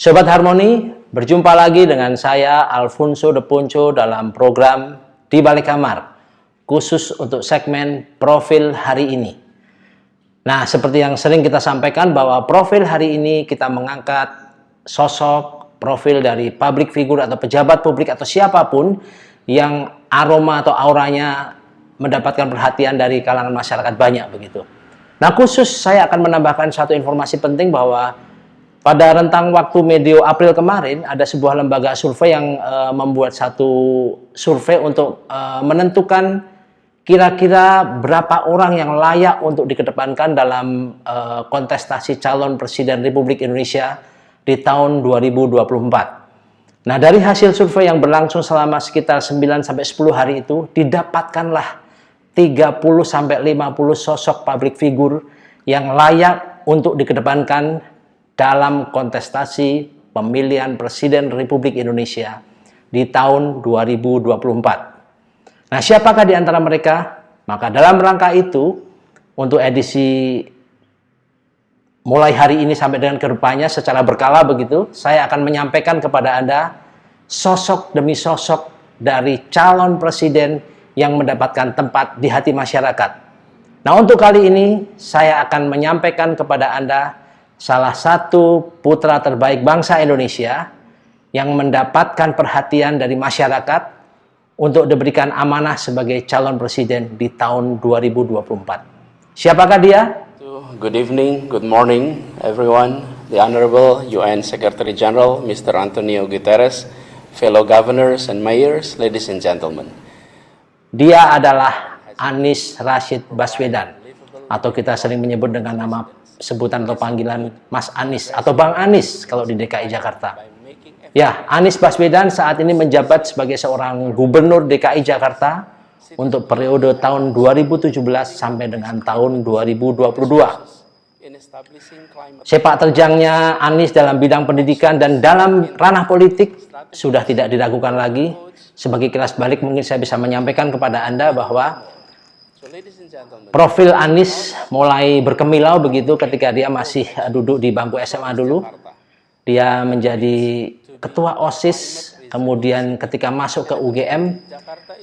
Sobat Harmoni, berjumpa lagi dengan saya Alfonso De Ponco dalam program Di Balik Kamar, khusus untuk segmen Profil Hari Ini. Nah, seperti yang sering kita sampaikan bahwa profil hari ini kita mengangkat sosok, profil dari public figure atau pejabat publik atau siapapun yang aroma atau auranya mendapatkan perhatian dari kalangan masyarakat banyak begitu. Nah, khusus saya akan menambahkan satu informasi penting bahwa pada rentang waktu medio April kemarin, ada sebuah lembaga survei yang membuat satu survei untuk menentukan kira-kira berapa orang yang layak untuk dikedepankan dalam kontestasi calon presiden Republik Indonesia di tahun 2024. Nah, dari hasil survei yang berlangsung selama sekitar 9-10 hari itu, didapatkanlah 30-50 sosok public figure yang layak untuk dikedepankan dalam kontestasi pemilihan Presiden Republik Indonesia di tahun 2024. Nah, siapakah di antara mereka? Maka dalam rangka itu, untuk edisi mulai hari ini sampai dengan kedepannya secara berkala begitu, saya akan menyampaikan kepada Anda sosok demi sosok dari calon presiden yang mendapatkan tempat di hati masyarakat. Nah, untuk kali ini saya akan menyampaikan kepada Anda salah satu putra terbaik bangsa Indonesia yang mendapatkan perhatian dari masyarakat untuk diberikan amanah sebagai calon presiden di tahun 2024. Siapakah dia? Good evening, good morning everyone. The Honorable UN Secretary General Mr. Antonio Guterres, fellow governors and mayors, ladies and gentlemen. Dia adalah Anies Rashid Baswedan, atau kita sering menyebut dengan nama sebutan atau panggilan Mas Anies atau Bang Anies kalau di DKI Jakarta. Ya, Anies Baswedan saat ini menjabat sebagai seorang gubernur DKI Jakarta untuk periode tahun 2017 sampai dengan tahun 2022. Sepak terjangnya Anies dalam bidang pendidikan dan dalam ranah politik sudah tidak diragukan lagi. Sebagai kilas balik mungkin saya bisa menyampaikan kepada Anda bahwa profil Anies mulai berkemilau begitu ketika dia masih duduk di bangku SMA dulu. Dia menjadi ketua OSIS, kemudian ketika masuk ke UGM,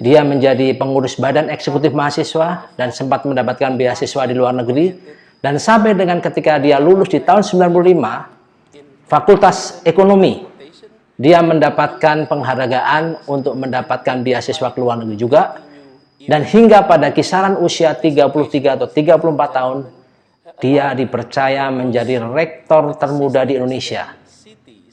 dia menjadi pengurus badan eksekutif mahasiswa dan sempat mendapatkan beasiswa di luar negeri. Dan sampai dengan ketika dia lulus di tahun 95, Fakultas Ekonomi, dia mendapatkan penghargaan untuk mendapatkan beasiswa ke luar negeri juga. Dan hingga pada kisaran usia 33 atau 34 tahun, dia dipercaya menjadi rektor termuda di Indonesia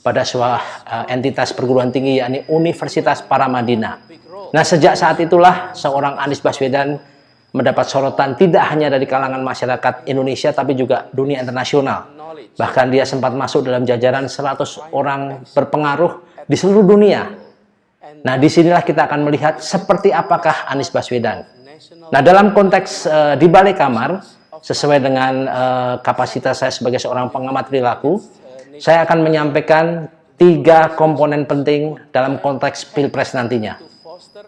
pada sebuah entitas perguruan tinggi, yakni Universitas Paramadina. Nah, sejak saat itulah seorang Anies Baswedan mendapat sorotan tidak hanya dari kalangan masyarakat Indonesia, tapi juga dunia internasional. Bahkan dia sempat masuk dalam jajaran 100 orang berpengaruh di seluruh dunia. Nah, disinilah kita akan melihat seperti apakah Anies Baswedan. Nah, dalam konteks di balik kamar, sesuai dengan kapasitas saya sebagai seorang pengamat perilaku, saya akan menyampaikan 3 komponen penting dalam konteks Pilpres nantinya.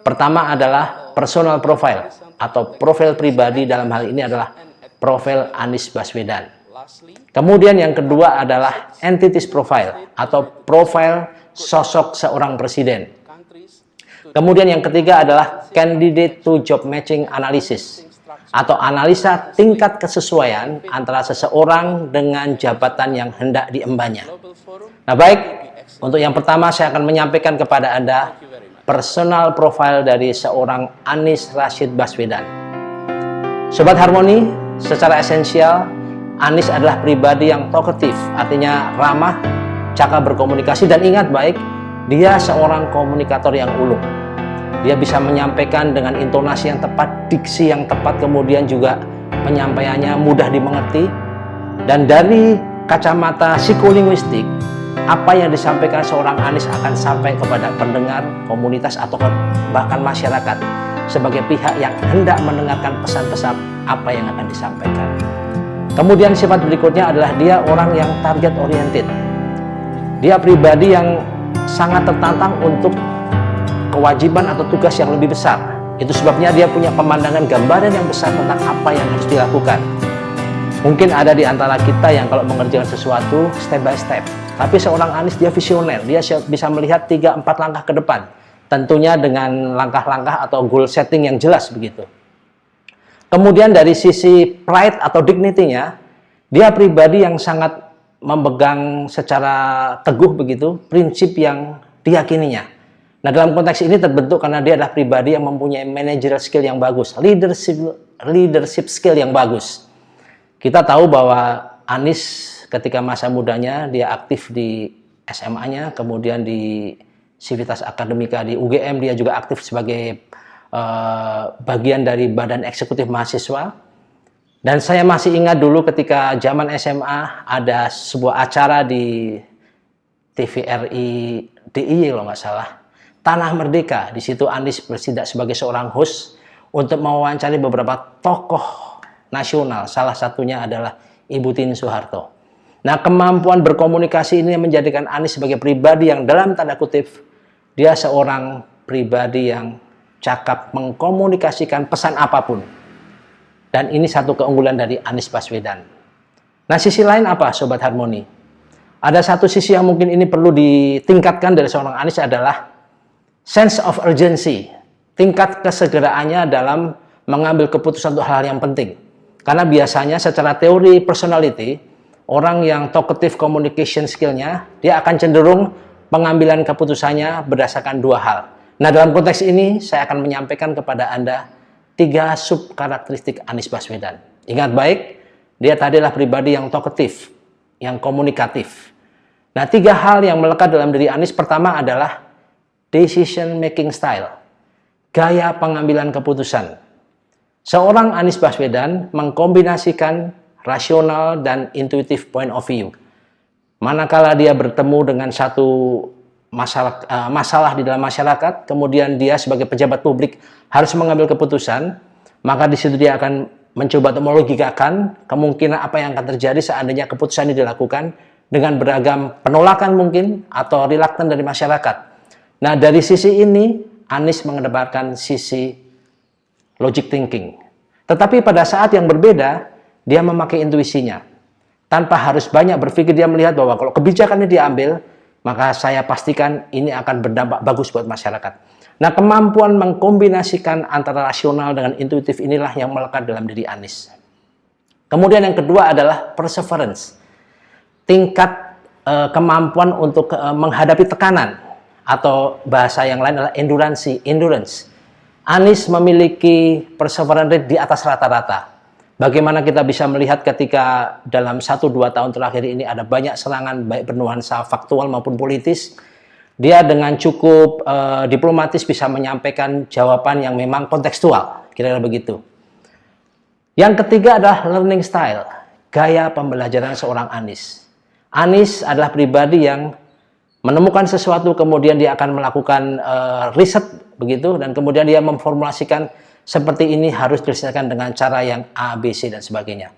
Pertama adalah personal profile atau profil pribadi, dalam hal ini adalah profil Anies Baswedan. Kemudian yang kedua adalah entities profile atau profil sosok seorang presiden. Kemudian yang ketiga adalah candidate to job matching analysis atau analisa tingkat kesesuaian antara seseorang dengan jabatan yang hendak diembannya. Nah, baik, untuk yang pertama saya akan menyampaikan kepada Anda personal profile dari seorang Anies Rashid Baswedan. Sobat Harmoni, secara esensial Anies adalah pribadi yang talkative, artinya ramah, cakap berkomunikasi, dan ingat baik, dia seorang komunikator yang ulung. Dia bisa menyampaikan dengan intonasi yang tepat, diksi yang tepat, kemudian juga penyampaiannya mudah dimengerti. Dan dari kacamata psikolinguistik, apa yang disampaikan seorang Anies akan sampai kepada pendengar, komunitas, atau bahkan masyarakat sebagai pihak yang hendak mendengarkan pesan-pesan apa yang akan disampaikan. Kemudian sifat berikutnya adalah dia orang yang target oriented. Dia pribadi yang sangat tertantang untuk kewajiban atau tugas yang lebih besar. Itu sebabnya dia punya pemandangan gambaran yang besar tentang apa yang harus dilakukan. Mungkin ada di antara kita yang kalau mengerjakan sesuatu step by step. Tapi seorang Anies dia visioner, dia bisa melihat 3-4 langkah ke depan. Tentunya dengan langkah-langkah atau goal setting yang jelas begitu. Kemudian dari sisi pride atau dignity-nya, dia pribadi yang sangat memegang secara teguh begitu prinsip yang diyakininya. Nah, dalam konteks ini terbentuk karena dia adalah pribadi yang mempunyai managerial skill yang bagus, leadership skill yang bagus. Kita tahu bahwa Anies ketika masa mudanya dia aktif di SMA-nya, kemudian di Civitas Akademika di UGM dia juga aktif sebagai bagian dari Badan Eksekutif Mahasiswa. Dan saya masih ingat dulu ketika zaman SMA ada sebuah acara di TVRI DIY kalau nggak salah, Tanah Merdeka. Di situ Anies bertindak sebagai seorang host untuk mewawancari beberapa tokoh nasional. Salah satunya adalah Ibu Tini Soeharto. Nah, kemampuan berkomunikasi ini menjadikan Anies sebagai pribadi yang dalam tanda kutip dia seorang pribadi yang cakap mengkomunikasikan pesan apapun. Dan ini satu keunggulan dari Anies Baswedan. Nah, sisi lain apa Sobat Harmoni? Ada satu sisi yang mungkin ini perlu ditingkatkan dari seorang Anies adalah sense of urgency. Tingkat kesegeraannya dalam mengambil keputusan untuk hal yang penting. Karena biasanya secara teori personality, orang yang talkative communication skill-nya, dia akan cenderung pengambilan keputusannya berdasarkan 2 hal. Nah, dalam konteks ini saya akan menyampaikan kepada Anda 3 sub karakteristik Anies Baswedan. Ingat baik, dia tadi adalah pribadi yang talkative, yang komunikatif. Nah, 3 hal yang melekat dalam diri Anies pertama adalah decision making style, gaya pengambilan keputusan. Seorang Anies Baswedan mengkombinasikan rasional dan intuitive point of view. Manakala dia bertemu dengan satu masalah di dalam masyarakat, kemudian dia sebagai pejabat publik harus mengambil keputusan, maka di situ dia akan mencoba untuk melogikakan kemungkinan apa yang akan terjadi seandainya keputusan ini dilakukan dengan beragam penolakan mungkin atau reluctant dari masyarakat. Nah, dari sisi ini Anies mengedepankan sisi logic thinking. Tetapi pada saat yang berbeda, dia memakai intuisinya. Tanpa harus banyak berpikir, dia melihat bahwa kalau kebijakan ini diambil, maka saya pastikan ini akan berdampak bagus buat masyarakat. Nah, kemampuan mengkombinasikan antara rasional dengan intuitif inilah yang melekat dalam diri Anies. Kemudian yang kedua adalah perseverance. Tingkat kemampuan untuk menghadapi tekanan, atau bahasa yang lain adalah endurance. Anies memiliki perseverance rate di atas rata-rata. Bagaimana kita bisa melihat ketika dalam 1-2 tahun terakhir ini ada banyak serangan baik bernuansa faktual maupun politis. Dia dengan cukup diplomatis bisa menyampaikan jawaban yang memang kontekstual, kira-kira begitu. Yang ketiga adalah learning style, gaya pembelajaran seorang Anies. Anies adalah pribadi yang menemukan sesuatu, kemudian dia akan melakukan riset begitu, dan kemudian dia memformulasikan seperti ini harus diselesaikan dengan cara yang A, B, C, dan sebagainya.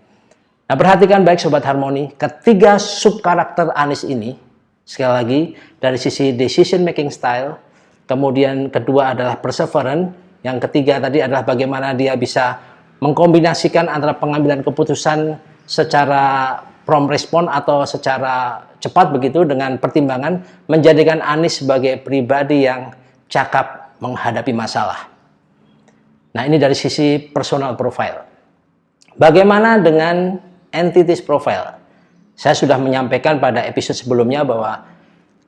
Nah, perhatikan baik Sobat Harmoni, ketiga sub karakter Anies ini, sekali lagi, dari sisi decision making style, kemudian kedua adalah perseverance, yang ketiga tadi adalah bagaimana dia bisa mengkombinasikan antara pengambilan keputusan secara prompt respon atau secara cepat begitu dengan pertimbangan, menjadikan Anies sebagai pribadi yang cakap menghadapi masalah. Nah, ini dari sisi personal profile. Bagaimana dengan entities profile? Saya sudah menyampaikan pada episode sebelumnya bahwa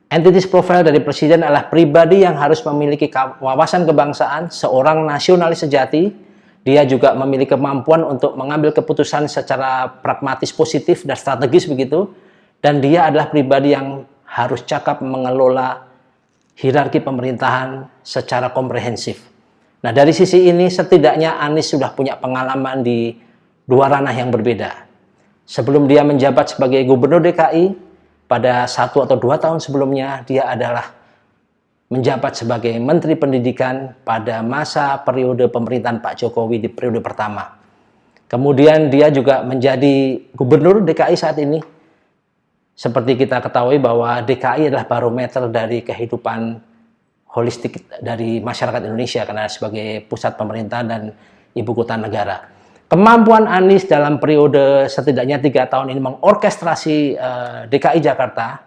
entities profile dari presiden adalah pribadi yang harus memiliki wawasan kebangsaan, seorang nasionalis sejati. Dia juga memiliki kemampuan untuk mengambil keputusan secara pragmatis, positif, dan strategis begitu. Dan dia adalah pribadi yang harus cakap mengelola hierarki pemerintahan secara komprehensif. Nah, dari sisi ini setidaknya Anies sudah punya pengalaman di 2 ranah yang berbeda. Sebelum dia menjabat sebagai Gubernur DKI, pada 1 atau 2 tahun sebelumnya dia adalah menjabat sebagai Menteri Pendidikan pada masa periode pemerintahan Pak Jokowi di periode pertama. Kemudian dia juga menjadi Gubernur DKI saat ini. Seperti kita ketahui bahwa DKI adalah barometer dari kehidupan holistik dari masyarakat Indonesia karena sebagai pusat pemerintahan dan ibu kota negara. Kemampuan Anies dalam periode setidaknya 3 tahun ini mengorkestrasi DKI Jakarta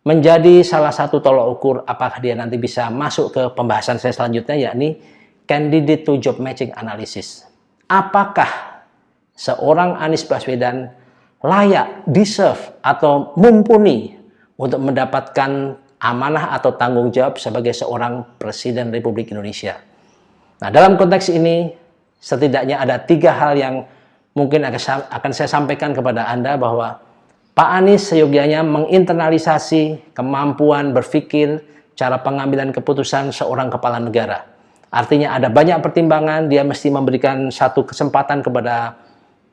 menjadi salah satu tolok ukur apakah dia nanti bisa masuk ke pembahasan saya selanjutnya, yakni candidate to job matching analysis. Apakah seorang Anies Baswedan layak, deserve, atau mumpuni untuk mendapatkan amanah atau tanggung jawab sebagai seorang Presiden Republik Indonesia? Nah, dalam konteks ini, setidaknya ada 3 hal yang mungkin akan saya sampaikan kepada Anda, bahwa Pak Anies seyogianya menginternalisasi kemampuan berpikir, cara pengambilan keputusan seorang kepala negara. Artinya ada banyak pertimbangan, dia mesti memberikan satu kesempatan kepada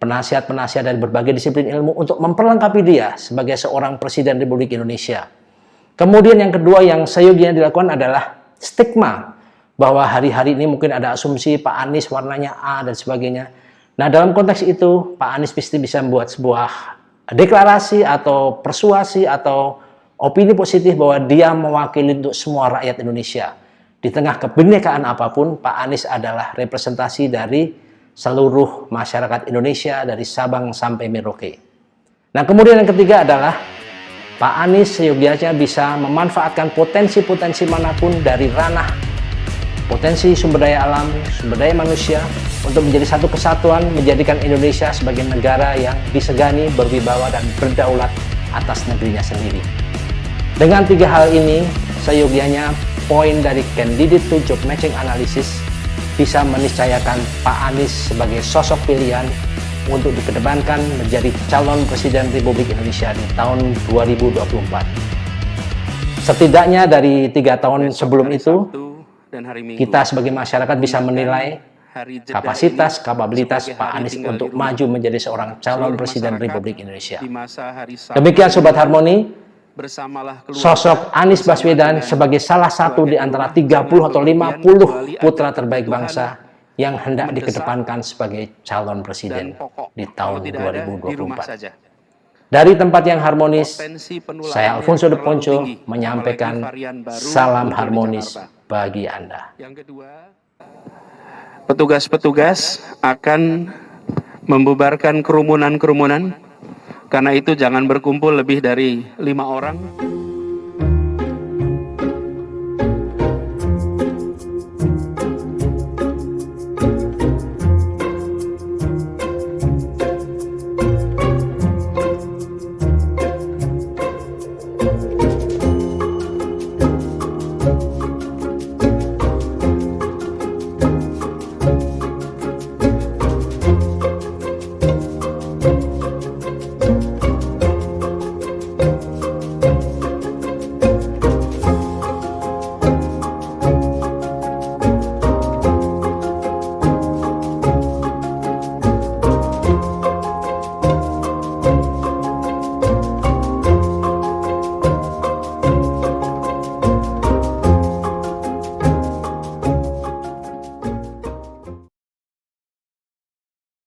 penasihat-penasihat dari berbagai disiplin ilmu untuk memperlengkapi dia sebagai seorang Presiden Republik Indonesia. Kemudian yang kedua yang seyogianya dilakukan adalah stigma, bahwa hari-hari ini mungkin ada asumsi Pak Anies warnanya A dan sebagainya. Nah, dalam konteks itu, Pak Anies pasti bisa membuat sebuah deklarasi atau persuasi atau opini positif bahwa dia mewakili untuk semua rakyat Indonesia. Di tengah kebinekaan apapun, Pak Anies adalah representasi dari seluruh masyarakat Indonesia, dari Sabang sampai Merauke. Nah, kemudian yang ketiga adalah Pak Anies seyogianya bisa memanfaatkan potensi-potensi manapun dari ranah potensi sumber daya alam, sumber daya manusia, untuk menjadi satu kesatuan, menjadikan Indonesia sebagai negara yang disegani, berwibawa, dan berdaulat atas negerinya sendiri. Dengan 3 hal ini, seyogianya poin dari candidate to job matching analysis bisa meniscayakan Pak Anies sebagai sosok pilihan untuk dikedepankan menjadi calon Presiden Republik Indonesia di tahun 2024. Setidaknya dari 3 tahun sebelum itu, kita sebagai masyarakat bisa menilai kapasitas, kapabilitas Pak Anies untuk maju menjadi seorang calon Presiden Republik Indonesia. Demikian Sobat Harmoni, sosok Anies Baswedan sebagai salah satu di antara 30 atau 50 putra terbaik bangsa yang hendak dikedepankan sebagai calon presiden di tahun 2024. Dari tempat yang harmonis, saya Alfonso de Ponco menyampaikan salam harmonis bagi Anda. Yang kedua, petugas-petugas akan membubarkan kerumunan-kerumunan. Karena itu jangan berkumpul lebih dari 5 orang.